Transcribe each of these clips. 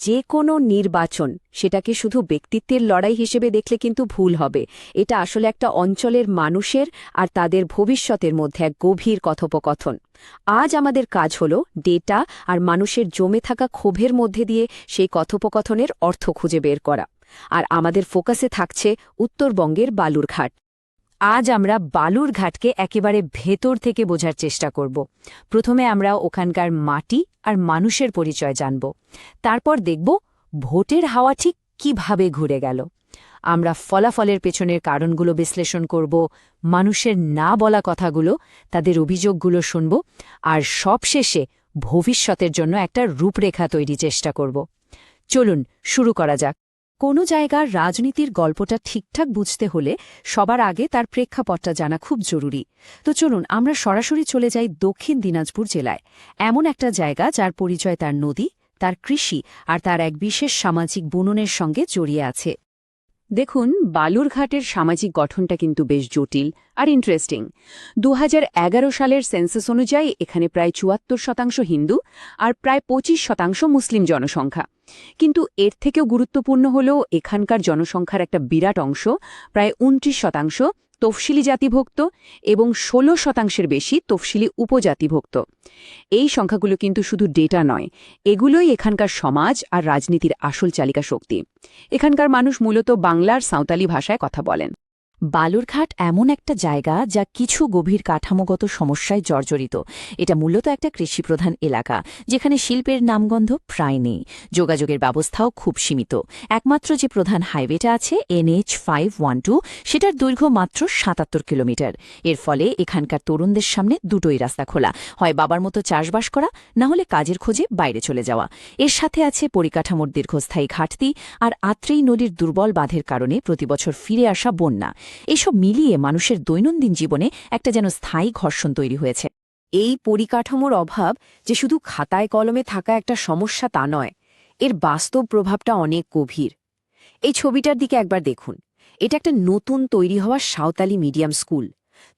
যে কোনো নির্বাচন সেটাকে শুধু ব্যক্তিত্বের লড়াই হিসেবে দেখলে কিন্তু ভুল হবে। এটা আসলে একটা অঞ্চলের মানুষের আর তাদের ভবিষ্যতের মধ্যে এক গভীর কথোপকথন। আজ আমাদের কাজ হলো ডেটা আর মানুষের জমে থাকা ক্ষোভের মধ্যে দিয়ে সেই কথোপকথনের অর্থ খুঁজে বের করা। আর আমাদের ফোকাসে থাকছে উত্তরবঙ্গের বালুরঘাট। আজ আমরা বালুরঘাটকে একেবারে ভেতর থেকে বোঝার চেষ্টা করব। প্রথমে আমরা ওখানকার মাটি আর মানুষের পরিচয় জানব। তারপর দেখব ভোটের হাওয়া ঠিক কিভাবে ঘুরে গেল। আমরা ফলাফলের পেছনের কারণগুলো বিশ্লেষণ করব, মানুষের না বলা কথাগুলো, তাদের অভিযোগগুলো শুনব, আর সবশেষে ভবিষ্যতের জন্য একটা রূপরেখা তৈরি চেষ্টা করব। চলুন শুরু করা যাক। কোনো জায়গার রাজনীতির গল্পটা ঠিকঠাক বুঝতে হলে সবার আগে তার প্রেক্ষাপটটা জানা খুব জরুরি। তো চলুন আমরা সরাসরি চলে যাই দক্ষিণ দিনাজপুর জেলায়, এমন একটা জায়গা যার পরিচয় তার নদী, তার কৃষি আর তার এক বিশেষ সামাজিক বুননের সঙ্গে জড়িয়ে আছে। দেখুন, বালুরঘাটের সামাজিক গঠনটা কিন্তু বেশ জটিল আর ইন্টারেস্টিং। ২০১১ সালের সেন্সাস অনুযায়ী এখানে প্রায় ৭৪% হিন্দু আর প্রায় ২৫% মুসলিম জনসংখ্যা। কিন্তু এর থেকেও গুরুত্বপূর্ণ হল এখানকার জনসংখ্যার একটা বিরাট অংশ, প্রায় ২৯% তফসিলি জাতিভুক্ত এবং ১৬% বেশি তফসিলি উপজাতিভুক্ত। এই সংখ্যাগুলো কিন্তু শুধু ডেটা নয়, এগুলোই এখানকার সমাজ আর রাজনীতির আসল চালিকা শক্তি। এখানকার মানুষ মূলত বাংলার সাঁওতালি ভাষায় কথা বলেন। বালুরঘাট এমন একটা জায়গা যা কিছু গভীর কাঠামোগত সমস্যায় জর্জরিত। এটা মূলত একটা কৃষিপ্রধান এলাকা, যেখানে শিল্পের নামগন্ধ প্রায় নেই। যোগাযোগের ব্যবস্থাও খুব সীমিত। একমাত্র যে প্রধান হাইওয়েটা আছে NH512, সেটার দৈর্ঘ্য মাত্র ৭৭ কিলোমিটার। এর ফলে এখানকার তরুণদের সামনে দুটোই রাস্তা খোলা, হয় বাবার মতো চাষবাস করা, না হলে কাজের খোঁজে বাইরে চলে যাওয়া। এর সাথে আছে পরিকাঠামোর দীর্ঘস্থায়ী ঘাটতি আর আত্রেই নদীর দুর্বল বাঁধের কারণে প্রতিবছর ফিরে আসা বন্যা। এসব মিলিয়ে মানুষের দৈনন্দিন জীবনে একটা যেন স্থায়ী ঘর্ষণ তৈরি হয়েছে। এই পরিকাঠামোর অভাব যে শুধু খাতায় কলমে থাকা একটা সমস্যা তা নয়, এর বাস্তব প্রভাবটা অনেক গভীর। এই ছবিটার দিকে একবার দেখুন। এটা একটা নতুন তৈরি হওয়া সাঁওতালি মিডিয়াম স্কুল।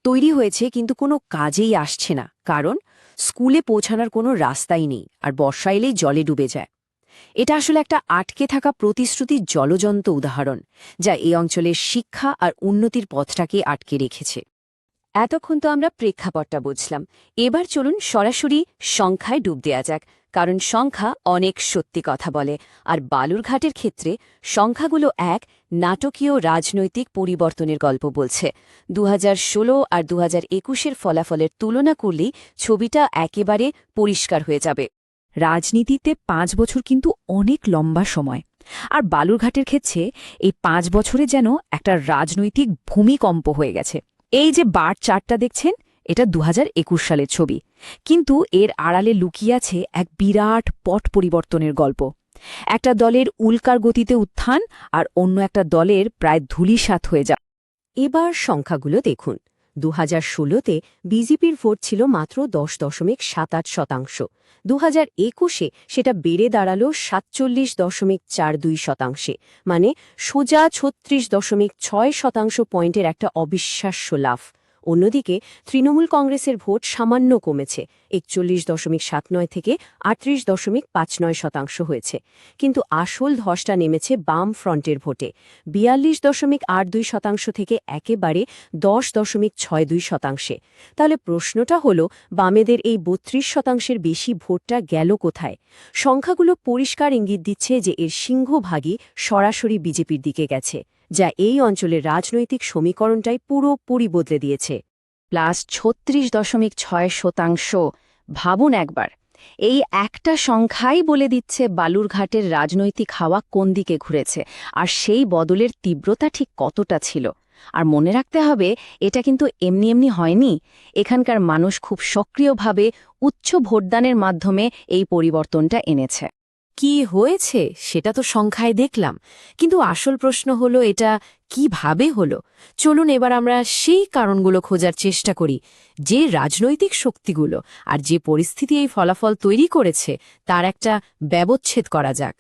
তৈরি হয়েছে কিন্তু কোনো কাজেই আসছে না, কারণ স্কুলে পৌঁছানোর কোনো রাস্তাই নেই, আর বর্ষা এলেই জলে ডুবে যায়। এটা আসলে একটা আটকে থাকা প্রতিশ্রুতির জলজন্ত উদাহরণ, যা এই অঞ্চলের শিক্ষা আর উন্নতির পথটাকে আটকে রেখেছে। এতক্ষণ তো আমরা প্রেক্ষাপটটা বুঝলাম। এবার চলুন সরাসরি সংখ্যায় ডুব দেয়া যাক, কারণ সংখ্যা অনেক সত্যি কথা বলে। আর বালুরঘাটের ক্ষেত্রে সংখ্যাগুলো এক নাটকীয় রাজনৈতিক পরিবর্তনের গল্প বলছে। ২০১৬ আর ২০২১-এর ফলাফলের তুলনা করলেই ছবিটা একেবারে পরিষ্কার হয়ে যাবে। রাজনীতিতে ৫ বছর কিন্তু অনেক লম্বা সময়, আর বালুরঘাটের ক্ষেত্রে এই ৫ বছরে যেন একটা রাজনৈতিক ভূমিকম্প হয়ে গেছে। এই যে বার চার্টটা দেখছেন, এটা ২০২১ সালের ছবি, কিন্তু এর আড়ালে লুকিয়ে আছে এক বিরাট পট পরিবর্তনের গল্প। একটা দলের উল্কার গতিতে উত্থান আর অন্য একটা দলের প্রায় ধূলিসাৎ হয়ে যাওয়া। এবার সংখ্যাগুলো দেখুন। ২০১৬-তে বিজেপির ভোট ছিল মাত্র ১০.৭৮%। ২০২১-এ সেটা বেড়ে দাঁড়াল ৪৭.৪২%, মানে সোজা ৩৬.৬% পয়েন্টের একটা অবিশ্বাস্য লাভ। অন্যদিকে তৃণমূল কংগ্রেসের ভোট সামান্য কমেছে, ৪১.৭৯ থেকে ৩৮.৫৯% হয়েছে। কিন্তু আসল ধসটা নেমেছে বাম ফ্রন্টের ভোটে, ৪২.৮২% থেকে একেবারে ১০.৬২%। তাহলে প্রশ্নটা হলো, বামেদের এই ৩২%-এর বেশি ভোটটা গেল কোথায়? সংখ্যাগুলো পরিষ্কার ইঙ্গিত দিচ্ছে যে এর সিংহভাগই সরাসরি বিজেপির দিকে গেছে, যা এই অঞ্চলের রাজনৈতিক সমীকরণটাই পুরোপুরি বদলে দিয়েছে। +৩৬.৬%। ভাবুন একবার, এই একটা সংখ্যাই বলে দিচ্ছে বালুরঘাটের রাজনৈতিক হাওয়া কোন দিকে ঘুরেছে, আর সেই বদলের তীব্রতা ঠিক কতটা ছিল। আর মনে রাখতে হবে, এটা কিন্তু এমনি এমনি হয়নি। এখানকার মানুষ খুব সক্রিয়ভাবে উচ্চ ভোটদানের মাধ্যমে এই পরিবর্তনটা এনেছে। কি হয়েছে সেটা তো সংখ্যায় দেখলাম, কিন্তু আসল প্রশ্ন হলো এটা কিভাবে হলো। চলুন এবার আমরা সেই কারণগুলো খোঁজার চেষ্টা করি, যে রাজনৈতিক শক্তিগুলো আর যে পরিস্থিতি এই ফলাফল তৈরি করেছে তার একটা ব্যবচ্ছেদ করা যাক।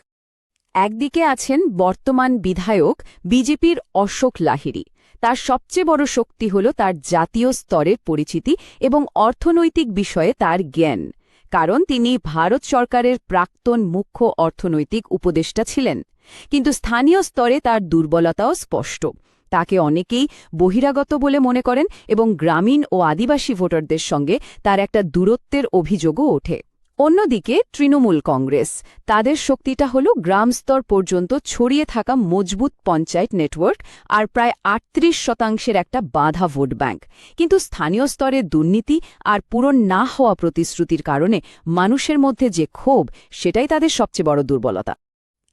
একদিকে আছেন বর্তমান বিধায়ক বিজেপির অশোক লাহিড়ী। তার সবচেয়ে বড় শক্তি হল তার জাতীয় স্তরের পরিচিতি এবং অর্থনৈতিক বিষয়ে তার জ্ঞান। কারণ তিনি ভারত সরকারের প্রাক্তন মুখ্য অর্থনৈতিক উপদেষ্টা ছিলেন। কিন্তু স্থানীয় স্তরে তার দুর্বলতাও স্পষ্ট। তাকে অনেকেই বহিরাগত বলে মনে করেন এবং গ্রামীণ ও আদিবাসী ভোটারদের সঙ্গে তার একটা দূরত্বের অভিযোগও ওঠে। অন্যদিকে তৃণমূল কংগ্রেস, তাদের শক্তিটা হল গ্রাম স্তর পর্যন্ত ছড়িয়ে থাকা মজবুত পঞ্চায়েত নেটওয়ার্ক আর প্রায় ৩৮% একটা বাঁধা ভোট ব্যাংক। কিন্তু স্থানীয় স্তরে দুর্নীতি আর পূরণ না হওয়া প্রতিশ্রুতির কারণে মানুষের মধ্যে যে ক্ষোভ, সেটাই তাদের সবচেয়ে বড় দুর্বলতা।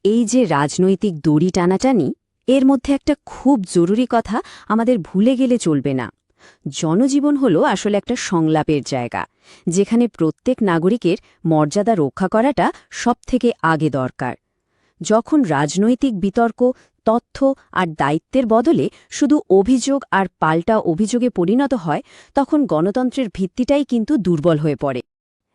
এই যে রাজনৈতিক দড়ি টানাটানি, এর মধ্যে একটা খুব জরুরি কথা আমাদের ভুলে গেলে চলবে না। জনজীবন হল আসলে একটা সংলাপের জায়গা, যেখানে প্রত্যেক নাগরিকের মর্যাদা রক্ষা করাটা সবথেকে আগে দরকার। যখন রাজনৈতিক বিতর্ক তথ্য আর দায়িত্বের বদলে শুধু অভিযোগ আর পাল্টা অভিযোগে পরিণত হয়, তখন গণতন্ত্রের ভিত্তিটাই কিন্তু দুর্বল হয়ে পড়ে।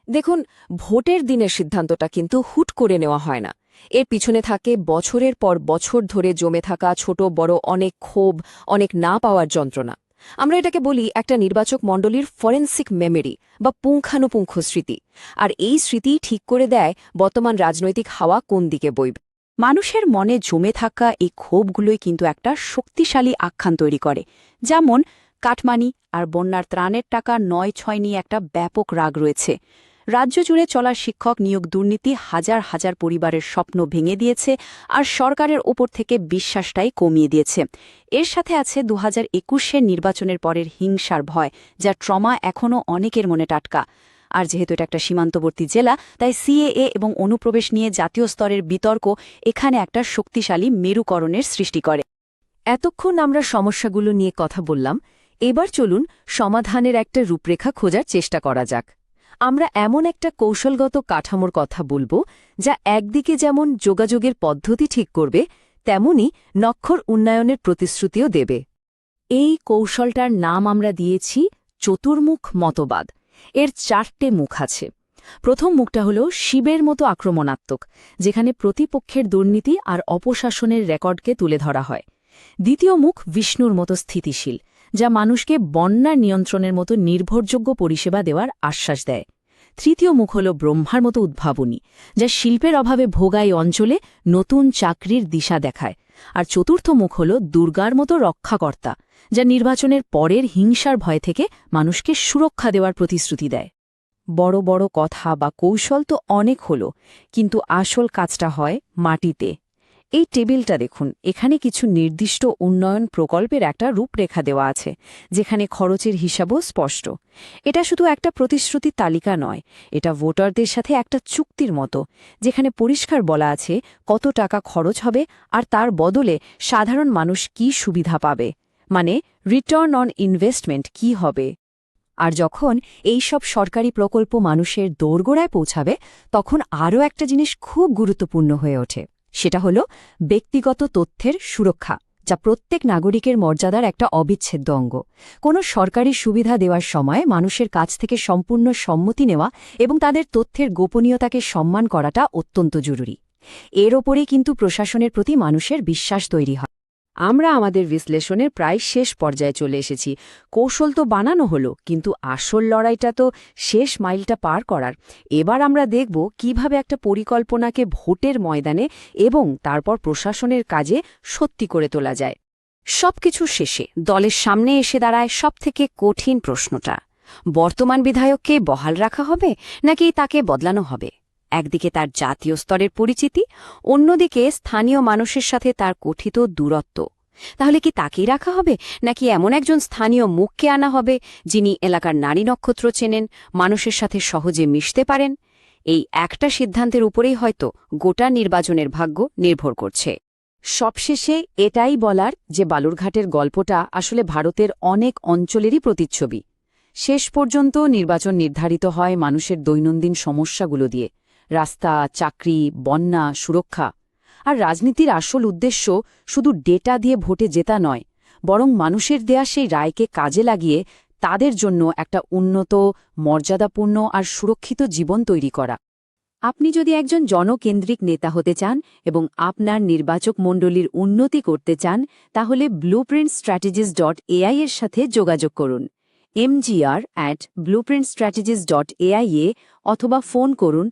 দেখুন, ভোটের দিনের সিদ্ধান্তটা কিন্তু হুট করে নেওয়া হয় না। এর পিছনে থাকে বছরের পর বছর ধরে জমে থাকা ছোট বড় অনেক ক্ষোভ, অনেক না পাওয়ার যন্ত্রণা। আমরা এটাকে বলি একটা নির্বাচক মণ্ডলীর ফরেন্সিক মেমোরি বা পুঙ্খানুপুঙ্খ স্মৃতি। আর এই স্মৃতি ঠিক করে দেয় বর্তমান রাজনৈতিক হাওয়া কোন দিকে বইবে। মানুষের মনে জমে থাকা এই ক্ষোভগুলোই কিন্তু একটা শক্তিশালী আখ্যান তৈরি করে। যেমন কাটমানি আর বন্যার ত্রাণের টাকা ৯-৬ নিয়ে একটা ব্যাপক রাগ রয়েছে। রাজ্য জুড়ে চলা শিক্ষক নিয়োগ দুর্নীতি হাজার হাজার পরিবারের স্বপ্ন ভেঙে দিয়েছে আর সরকারের ওপর থেকে বিশ্বাসটাই কমিয়ে দিয়েছে। এর সাথে আছে ২০২১-এর নির্বাচনের পরের হিংসার ভয়, যা ট্রমা এখনও অনেকের মনে টাটকা। আর যেহেতু এটা একটা সীমান্তবর্তী জেলা, তাই সিএএ এবং অনুপ্রবেশ নিয়ে জাতীয় স্তরের বিতর্ক এখানে একটা শক্তিশালী মেরুকরণের সৃষ্টি করে। এতক্ষণ আমরা সমস্যাগুলো নিয়ে কথা বললাম, এবার চলুন সমাধানের একটা রূপরেখা খোঁজার চেষ্টা করা যাক। আমরা এমন একটা কৌশলগত কাঠামোর কথা বলবো, যা একদিকে যেমন যোগাযোগের পদ্ধতি ঠিক করবে, তেমনি নক্ষর উন্নয়নের প্রতিশ্রুতিও দেবে। এই কৌশলটার নাম আমরা দিয়েছি চতুর্মুখ মতবাদ। এর ৪টে মুখ আছে। প্রথম মুখটা হল শিবের মতো আক্রমণাত্মক, যেখানে প্রতিপক্ষের দুর্নীতি আর অপশাসনের রেকর্ডকে তুলে ধরা হয়। দ্বিতীয় মুখ বিষ্ণুর মতো স্থিতিশীল, যা মানুষকে বন্যার নিয়ন্ত্রণের মতো নির্ভরযোগ্য পরিষেবা দেওয়ার আশ্বাস দেয়। তৃতীয় মুখ হল ব্রহ্মার মতো উদ্ভাবনী, যা শিল্পের অভাবে ভোগাই অঞ্চলে নতুন চাকরির দিশা দেখায়। আর চতুর্থ মুখ হল দুর্গার মতো রক্ষাকর্তা, যা নির্বাচনের পরের হিংসার ভয় থেকে মানুষকে সুরক্ষা দেওয়ার প্রতিশ্রুতি দেয়। বড় বড় কথা বা কৌশল তো অনেক হল, কিন্তু আসল কাজটা হয় মাটিতে। এই টেবিলটা দেখুন, এখানে কিছু নির্দিষ্ট উন্নয়ন প্রকল্পের একটা রূপরেখা দেওয়া আছে, যেখানে খরচের হিসাবও স্পষ্ট। এটা শুধু একটা প্রতিশ্রুতি তালিকা নয়, এটা ভোটারদের সাথে একটা চুক্তির মতো, যেখানে পরিষ্কার বলা আছে কত টাকা খরচ হবে আর তার বদলে সাধারণ মানুষ কি সুবিধা পাবে, মানে রিটার্ন অন ইনভেস্টমেন্ট কি হবে। আর যখন এই সব সরকারি প্রকল্প মানুষের দোরগোড়ায় পৌঁছাবে, তখন আরও একটা জিনিস খুব গুরুত্বপূর্ণ হয়ে ওঠে। সেটা হল ব্যক্তিগত তথ্যের সুরক্ষা, যা প্রত্যেক নাগরিকের মর্যাদার একটা অবিচ্ছেদ্য অঙ্গ। কোনো সরকারি সুবিধা দেওয়ার সময় মানুষের কাছ থেকে সম্পূর্ণ সম্মতি নেওয়া এবং তাদের তথ্যের গোপনীয়তাকে সম্মান করাটা অত্যন্ত জরুরি। এর ওপরেই কিন্তু প্রশাসনের প্রতি মানুষের বিশ্বাস তৈরি হয়। আমরা আমাদের বিশ্লেষণের প্রায় শেষ পর্যায়ে চলে এসেছি। কৌশল তো বানানো হলো, কিন্তু আসল লড়াইটা তো শেষ মাইলটা পার করার। এবার আমরা দেখব কিভাবে একটা পরিকল্পনাকে ভোটের ময়দানে এবং তারপর প্রশাসনের কাজে সত্যি করে তোলা যায়। সবকিছু শেষে দলের সামনে এসে দাঁড়ায় সবথেকে কঠিন প্রশ্নটা: বর্তমান বিধায়ককে বহাল রাখা হবে নাকি তাকে বদলানো হবে? একদিকে তার জাতীয় স্তরের পরিচিতি, অন্যদিকে স্থানীয় মানুষের সাথে তার কথিত দূরত্ব। তাহলে কি তাকেই রাখা হবে, নাকি এমন একজন স্থানীয় মুখকে আনা হবে যিনি এলাকার নারী নক্ষত্র চেনেন, মানুষের সাথে সহজে মিশতে পারেন? এই একটা সিদ্ধান্তের উপরেই হয়তো গোটা নির্বাচনের ভাগ্য নির্ভর করছে। সবশেষে এটাই বলার যে বালুরঘাটের গল্পটা আসলে ভারতের অনেক অঞ্চলেরই প্রতিচ্ছবি। শেষ পর্যন্ত নির্বাচন নির্ধারিত হয় মানুষের দৈনন্দিন সমস্যাগুলো দিয়ে: রাস্তা, চাকরি, বন্যা, সুরক্ষা। আর রাজনীতির আসল উদ্দেশ্য শুধু ডেটা দিয়ে ভোটে জেতা নয়, বরং মানুষের দেয়া সেই রায়কে কাজে লাগিয়ে তাদের জন্য একটা উন্নত, মর্যাদাপূর্ণ আর সুরক্ষিত জীবন তৈরি করা। আপনি যদি একজন জনকেন্দ্রিক নেতা হতে চান এবং আপনার নির্বাচক মণ্ডলীর উন্নতি করতে চান, তাহলে blueprintstrategies.ai এর সাথে যোগাযোগ করুন। mgr@blueprintstrategies.ai অথবা ফোন করুন